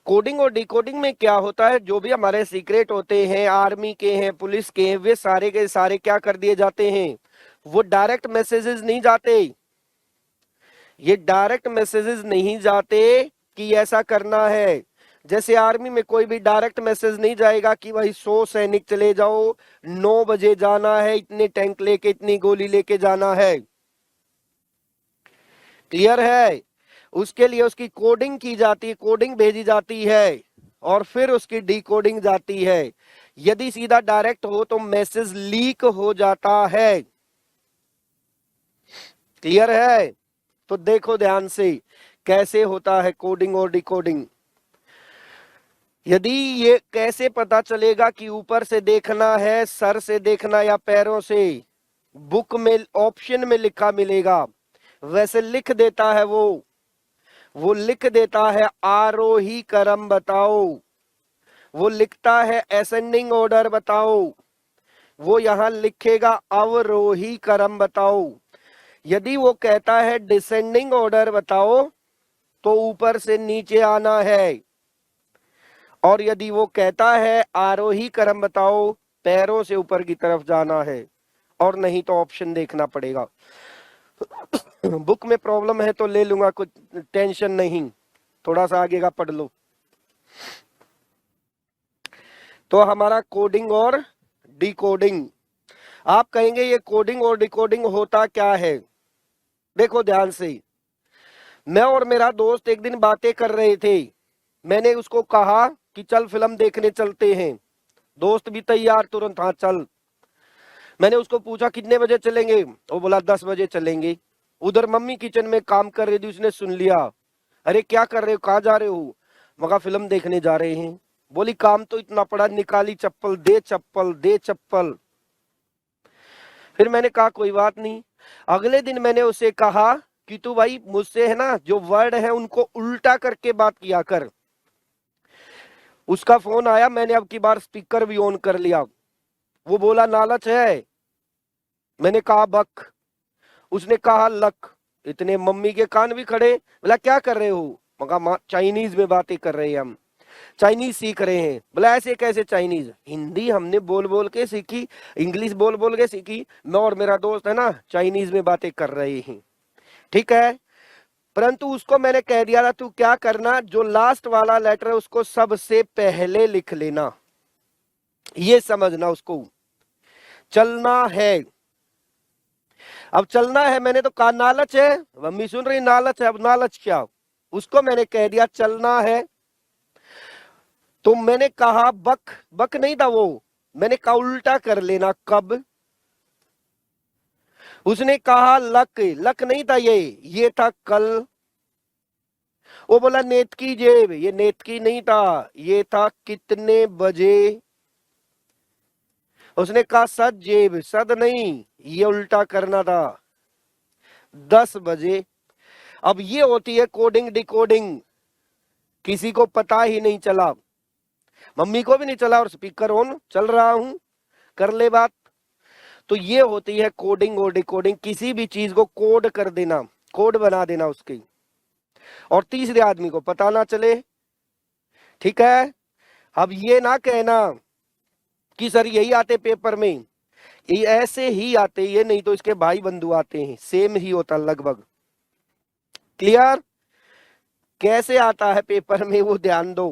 Coding और decoding में क्या होता है, जो भी हमारे सीक्रेट होते हैं, आर्मी के हैं, पुलिस के हैं, वे सारे के सारे क्या कर दिए जाते हैं, वो डायरेक्ट मैसेजेस नहीं जाते। ये डायरेक्ट मैसेजेस नहीं जाते कि ऐसा करना है। जैसे आर्मी में कोई भी डायरेक्ट मैसेज नहीं जाएगा कि भाई 100 सैनिक चले जाओ, 9 बजे जाना है, इतने टैंक लेके, इतनी गोली लेके जाना है। क्लियर है? उसके लिए उसकी कोडिंग की जाती है, कोडिंग भेजी जाती है और फिर उसकी डिकोडिंग जाती है। यदि सीधा डायरेक्ट हो तो मैसेज लीक हो जाता है। क्लियर है? तो देखो ध्यान से कैसे होता है कोडिंग और डिकोडिंग। यदि ये कैसे पता चलेगा कि ऊपर से देखना है, सर से देखना या पैरों से, बुक में ऑप्शन में लिखा मिलेगा, वैसे लिख देता है वो लिख देता है आरोही क्रम बताओ, वो लिखता है असेंडिंग ऑर्डर बताओ, वो यहां लिखेगा अवरोही क्रम बताओ। यदि वो कहता है डिसेंडिंग ऑर्डर बताओ तो ऊपर से नीचे आना है, और यदि वो कहता है आरोही क्रम बताओ, पैरों से ऊपर की तरफ जाना है, और नहीं तो ऑप्शन देखना पड़ेगा। बुक में प्रॉब्लम है तो ले लूंगा, कुछ टेंशन नहीं, थोड़ा सा आगे का पढ़ लो। तो हमारा कोडिंग और डिकोडिंग, आप कहेंगे ये कोडिंग और डिकोडिंग होता क्या है? देखो ध्यान से, मैं और मेरा दोस्त एक दिन बातें कर रहे थे। मैंने उसको कहा कि चल फिल्म देखने चलते हैं। दोस्त भी तैयार, तुरंत हाँ चल। मैंने उसको पूछा कितने बजे चलेंगे, वो बोला 10 बजे चलेंगे। उधर मम्मी किचन में काम कर रही थी, उसने सुन लिया। अरे क्या कर रहे हो, कहाँ जा रहे हो? मगर फिल्म देखने जा रहे हैं। बोली काम तो इतना पड़ा, निकाली चप्पल, दे चप्पल दे चप्पल। फिर मैंने कहा कोई बात नहीं। अगले दिन मैंने उसे कहा कि तू भाई मुझसे है ना, जो वर्ड है उनको उल्टा करके बात किया कर। उसका फोन आया, मैंने अब की बार स्पीकर भी ऑन कर लिया। वो बोला लालच है। मैंने कहा बक। उसने कहा लक। इतने मम्मी के कान भी खड़े। बोला क्या कर रहे हो? मगा चाइनीज में बातें कर रहे हैं हम, चाइनीज सीख रहे हैं। बोला ऐसे कैसे चाइनीज? हिंदी हमने बोल बोल के सीखी, इंग्लिश बोल बोल के सीखी। मैं और मेरा दोस्त है ना चाइनीज में बातें कर रहे हैं। ठीक है, परंतु उसको मैंने कह दिया था तू क्या करना, जो लास्ट वाला लेटर है उसको सबसे पहले लिख लेना, ये समझना उसको। चलना है, अब चलना है। मैंने तो कहा नालच है, मम्मी सुन रही, नालच है। अब नालच क्या? उसको मैंने कह दिया चलना है। तो मैंने कहा बक, बक नहीं था वो, मैंने कहा उल्टा कर लेना कब। उसने कहा लक, लक नहीं था ये था कल। वो बोला नेत की जेब, ये नेत की नहीं था, ये था कितने बजे। उसने कहा सद जेब, सद नहीं, ये उल्टा करना था, 10 बजे। अब ये होती है कोडिंग डिकोडिंग, किसी को पता ही नहीं चला, मम्मी को भी नहीं चला, और स्पीकर ऑन चल रहा हूं, कर ले बात। तो ये होती है कोडिंग और डिकोडिंग, किसी भी चीज को कोड कर देना, कोड बना देना उसकी, और तीसरे आदमी को पता ना चले। ठीक है, अब ये ना कहना कि सर यही आते पेपर में, ये ऐसे ही आते, ये नहीं तो इसके भाई बंधु आते हैं, सेम ही होता लगभग। क्लियर? कैसे आता है पेपर में वो ध्यान दो,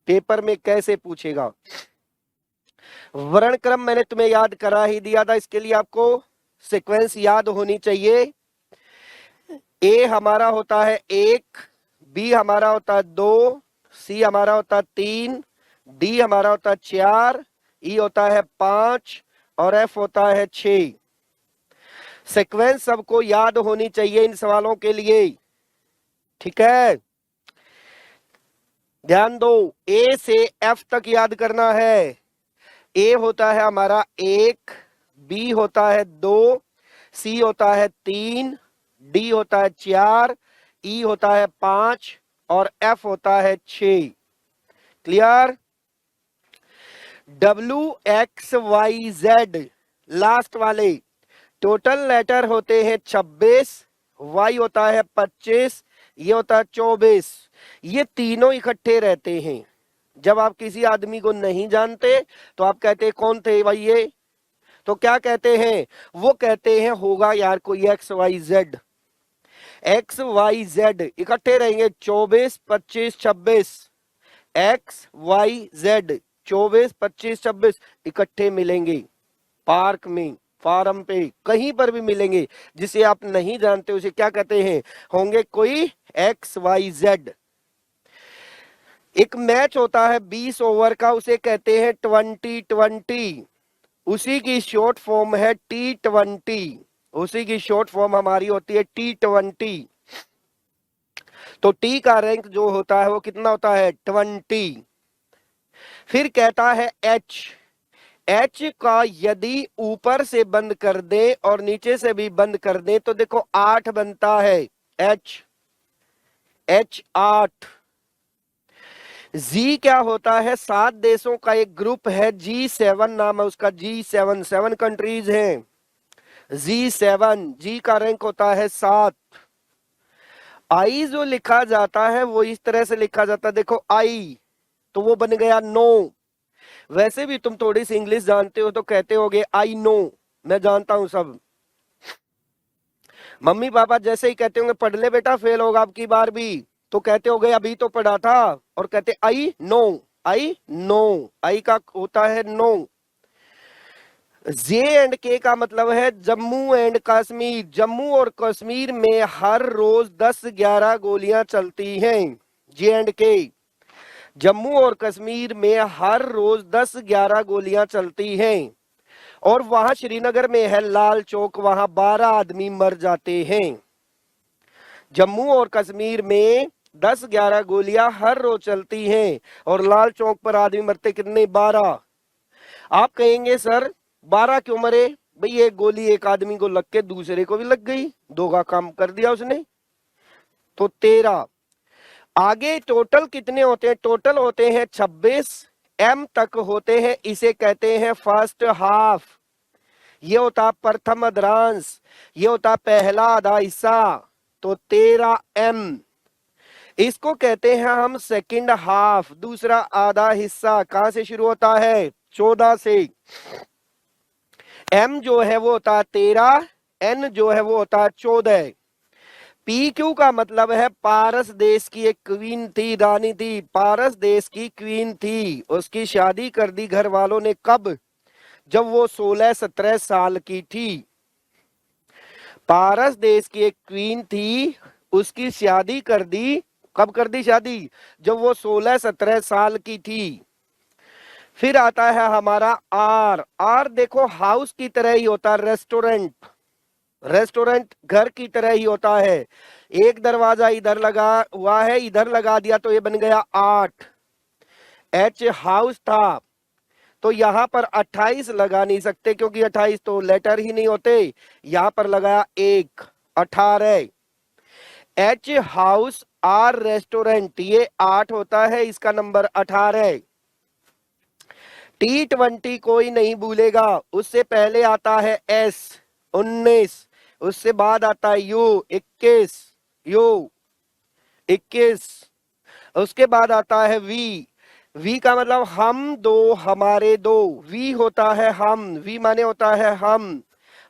पेपर में कैसे पूछेगा। वर्ण क्रम मैंने तुम्हें याद करा ही दिया था, इसके लिए आपको सीक्वेंस याद होनी चाहिए। ए हमारा होता है 1, बी हमारा होता है 2, सी हमारा होता है 3, डी हमारा होता है 4, ई होता है 5 और एफ होता है 6। सीक्वेंस सबको याद होनी चाहिए इन सवालों के लिए। ठीक है, ध्यान दो, ए से एफ तक याद करना है। ए होता है हमारा 1, बी होता है 2, सी होता है 3, डी होता है 4, ई होता है 5 और एफ होता है 6। Clear? W X Y Z last वाले टोटल लेटर होते हैं 26, वाई होता है 25, ये होता है 24। ये तीनों इकट्ठे रहते हैं। जब आप किसी आदमी को नहीं जानते तो आप कहते हैं कौन थे भाई ये, तो क्या कहते हैं, वो कहते हैं होगा यार कोई X Y Z. X Y Z इकट्ठे रहेंगे, 24 25 26, एक्स वाई जेड 24 25 26 इकट्ठे मिलेंगे पार्क में, फार्म पे, कहीं पर भी मिलेंगे। जिसे आप नहीं जानते उसे क्या कहते हैं, होंगे कोई एक्स वाई जेड। एक मैच होता है 20 ओवर का, उसे कहते हैं 20-20, उसी की शॉर्ट फॉर्म है T20, उसी की शॉर्ट फॉर्म हमारी होती है T20। तो टी का रैंक जो होता है वो कितना होता है 20। फिर कहता है एच का यदि ऊपर से बंद कर दे और नीचे से भी बंद कर दे तो देखो 8 बनता है, एच 8। जी क्या होता है, 7 देशों का एक ग्रुप है, G7 नाम है उसका, G7 7 कंट्रीज हैं, G7, जी का रैंक होता है 7। आई जो लिखा जाता है वो इस तरह से लिखा जाता है, देखो आई तो वो बन गया नो। वैसे भी तुम थोड़ी सी इंग्लिश जानते हो तो कहते होगे आई नो, मैं जानता हूं सब। मम्मी पापा जैसे ही कहते होंगे पढ़ ले बेटा फेल होगा अब की बार भी, तो कहते होगे अभी तो पढ़ा था, और कहते आई नो, आई नो, आई का होता है नो। J&K का मतलब है जम्मू एंड कश्मीर, जम्मू और कश्मीर में हर रोज 10-11 गोलियां चलती हैं। J&K, जम्मू और कश्मीर में हर रोज 10-11 गोलियां चलती हैं। और वहां श्रीनगर में है लाल चौक, वहां 12 आदमी मर जाते हैं। जम्मू और कश्मीर में 10-11 गोलियां हर रोज चलती हैं और लाल चौक पर आदमी मरते कितने, 12। आप कहेंगे सर 12 क्यों मरे, भाई एक गोली एक आदमी को लग के दूसरे को भी लग गई, 2 का काम कर दिया उसने, तो 13। आगे टोटल कितने होते हैं, टोटल होते हैं 26 एम तक होते हैं, इसे कहते हैं फर्स्ट हाफ। ये होता प्रथम अद्रांश, ये होता पहला आधा हिस्सा, तो 13 एम। इसको कहते हैं हम सेकंड हाफ, दूसरा आधा हिस्सा। कहां से शुरू होता है, 14 से। एम जो है वो होता 13, एन जो है वो होता 14। पी क्यू का मतलब है पारस देश की एक क्वीन थी, रानी थी, पारस देश की क्वीन थी, उसकी शादी कर दी घर वालों ने, कब, जब वो 16-17 साल की थी। पारस देश की एक क्वीन थी, उसकी शादी कर दी, कब कर दी शादी, जब वो 16-17 साल की थी। फिर आता है हमारा आर देखो हाउस की तरह ही होता है, रेस्टोरेंट, रेस्टोरेंट घर की तरह ही होता है। एक दरवाजा इधर लगा हुआ है, इधर लगा दिया तो ये बन गया 8। एच हाउस था तो यहां पर 28 लगा नहीं सकते क्योंकि 28 तो लेटर ही नहीं होते, यहां पर लगाया 1, 18। एच हाउस आर रेस्टोरेंट, ये 8 होता है, इसका नंबर 18। T20 कोई नहीं भूलेगा, उससे पहले आता है S 19, उससे बाद आता है U 21, U 21, उसके बाद आता है V का मतलब हम दो हमारे दो, V होता है हम, V माने होता है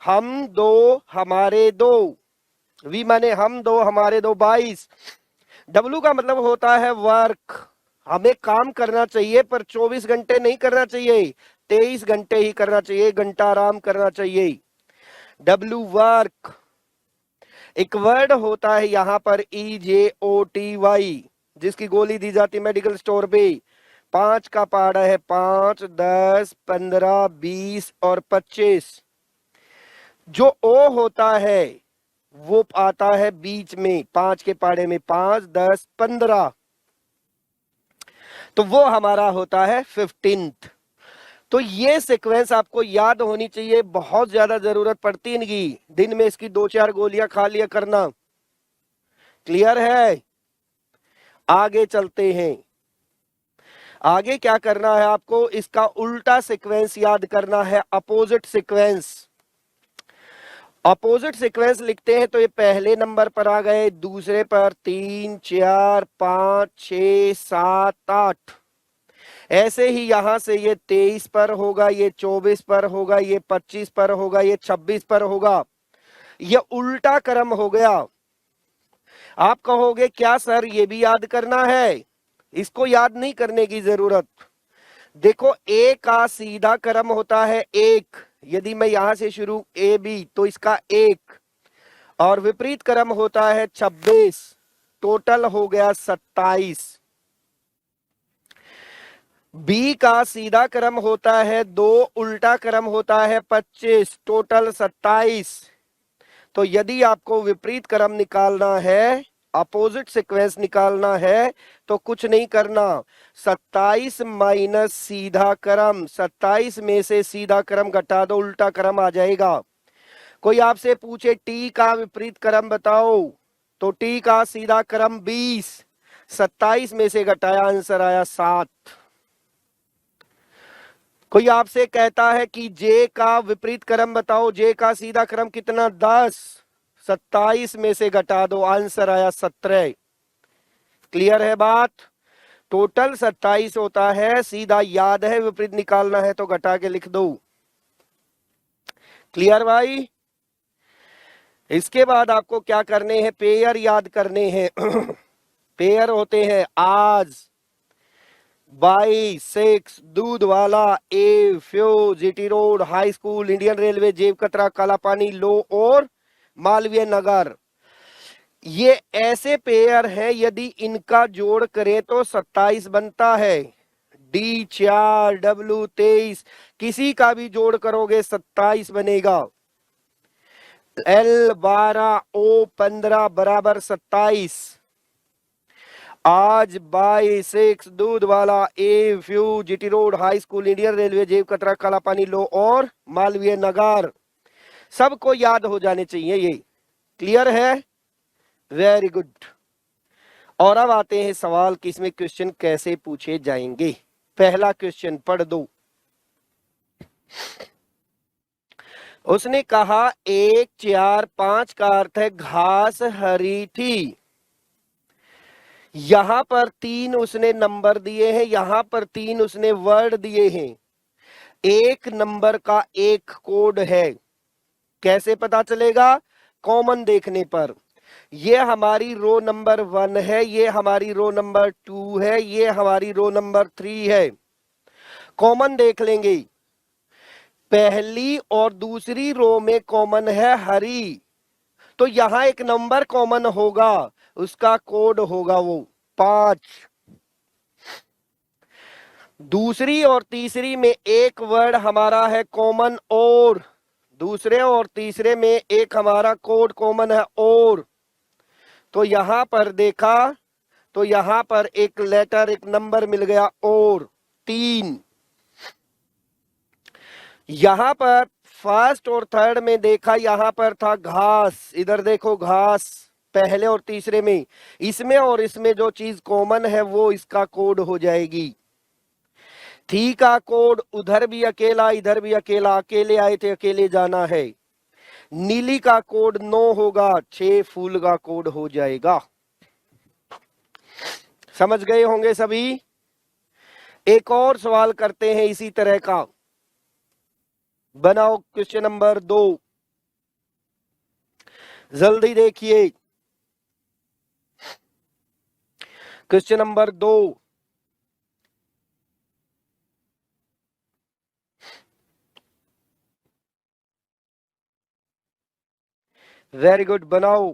हम दो हमारे दो, V माने हम दो हमारे दो। 22। W का मतलब होता है वर्क, हमें काम करना चाहिए पर 24 घंटे नहीं करना चाहिए, 23 घंटे ही करना चाहिए, घंटा आराम करना चाहिए। W work. एक वर्ड होता है यहां पर EJOTY, जिसकी गोली दी जाती है मेडिकल स्टोर पे। 5 का पाड़ा है, 5, 10, 15, 20 और 25। जो O होता है वो आता है बीच में, 5 के पाड़े में, 5, 10, 15, तो वो हमारा होता है 15th। तो ये सीक्वेंस आपको याद होनी चाहिए, बहुत ज्यादा जरूरत पड़ती इनकी, दिन में इसकी 2-4 गोलियां खा लिया करना। क्लियर है, आगे चलते हैं। आगे क्या करना है आपको, इसका उल्टा सीक्वेंस याद करना है, अपोजिट सीक्वेंस। अपोजिट सीक्वेंस लिखते हैं तो ये पहले नंबर पर आ गए, दूसरे पर 3 4 5 6 7 8। ऐसे ही यहां से ये 23 पर होगा, ये 24 पर होगा, ये 25 पर होगा, ये 26 पर होगा। ये उल्टा क्रम हो गया। आप कहोगे क्या सर ये भी याद करना है? इसको याद नहीं करने की जरूरत। देखो ए का सीधा क्रम होता है 1, यदि मैं यहां से शुरू ए बी तो इसका 1, और विपरीत क्रम होता है 26, टोटल हो गया 27। बी का सीधा क्रम होता है 2, उल्टा क्रम होता है 25, टोटल 27। तो यदि आपको विपरीत क्रम निकालना है, अपोजिट सीक्वेंस निकालना है, तो कुछ नहीं करना, 27 माइनस सीधा क्रम, 27 में से सीधा क्रम घटा दो, उल्टा क्रम आ जाएगा। कोई आपसे पूछे टी का विपरीत क्रम बताओ, तो टी का सीधा क्रम 20, 27 में से घटाया आंसर आया 7। कोई आपसे कहता है कि जे का विपरीत क्रम बताओ, जे का सीधा क्रम कितना 10, 27 में से घटा दो, आंसर आया 17। क्लियर है बात? टोटल 27 होता है, सीधा याद है, विपरीत निकालना है तो घटा के लिख दो। क्लियर भाई? इसके बाद आपको क्या करने हैं, पेयर याद करने हैं। पेयर होते हैं आज, 22, दूध वाला, a few, GT road, high school, Indian railway, जेब कतरा, काला पानी, लो और मालवीय नगर। ये ऐसे पेयर हैं, यदि इनका जोड़ करें तो 27 बनता है। डी 4, डब्ल्यू 23, किसी का भी जोड़ करोगे 27 बनेगा। एल 12, ओ 15 बराबर 27। आज 22, दूध वाला, a few, GT road, high school, Indian railway, जेब कतरा, काला पानी, लो और मालवीय नगर। सबको याद हो जाने चाहिए ये। क्लियर है? Very good. और अब आते हैं सवाल कि इसमें क्वेश्चन कैसे पूछे जाएंगे। पहला क्वेश्चन पढ़ दो। उसने कहा 1 4 5 का अर्थ है घास हरी थी। यहां पर 3 उसने नंबर दिए हैं, यहां पर 3 उसने वर्ड दिए हैं। एक नंबर का एक कोड है। कैसे पता चलेगा? कॉमन देखने पर। ये हमारी रो नंबर 1 है, ये हमारी रो नंबर 2 है, ये हमारी रो नंबर 3 है। कॉमन देख लेंगे। पहली और दूसरी रो में कॉमन है हरी, तो यहां एक नंबर कॉमन होगा, उसका कोड होगा वो 5। दूसरी और तीसरी में एक वर्ड हमारा है कॉमन और, दूसरे और तीसरे में एक हमारा कोड कॉमन है और। तो यहां पर देखा तो यहां पर एक लेटर, एक नंबर मिल गया और 3। यहां पर फर्स्ट और थर्ड में देखा, यहां पर था घास, इधर देखो घास पहले और तीसरे में। इसमें और इसमें जो चीज कॉमन है वो इसका कोड हो जाएगी। थी का कोड उधर भी अकेला, इधर भी अकेला, अकेले आए थे अकेले जाना है। नीली का कोड 9 होगा, 6 फूल का कोड हो जाएगा। समझ गए होंगे सभी? एक और सवाल करते हैं इसी तरह का। बनाओ क्वेश्चन नंबर 2, जल्दी देखिए। क्वेश्चन नंबर 2, वेरी गुड, बनाओ।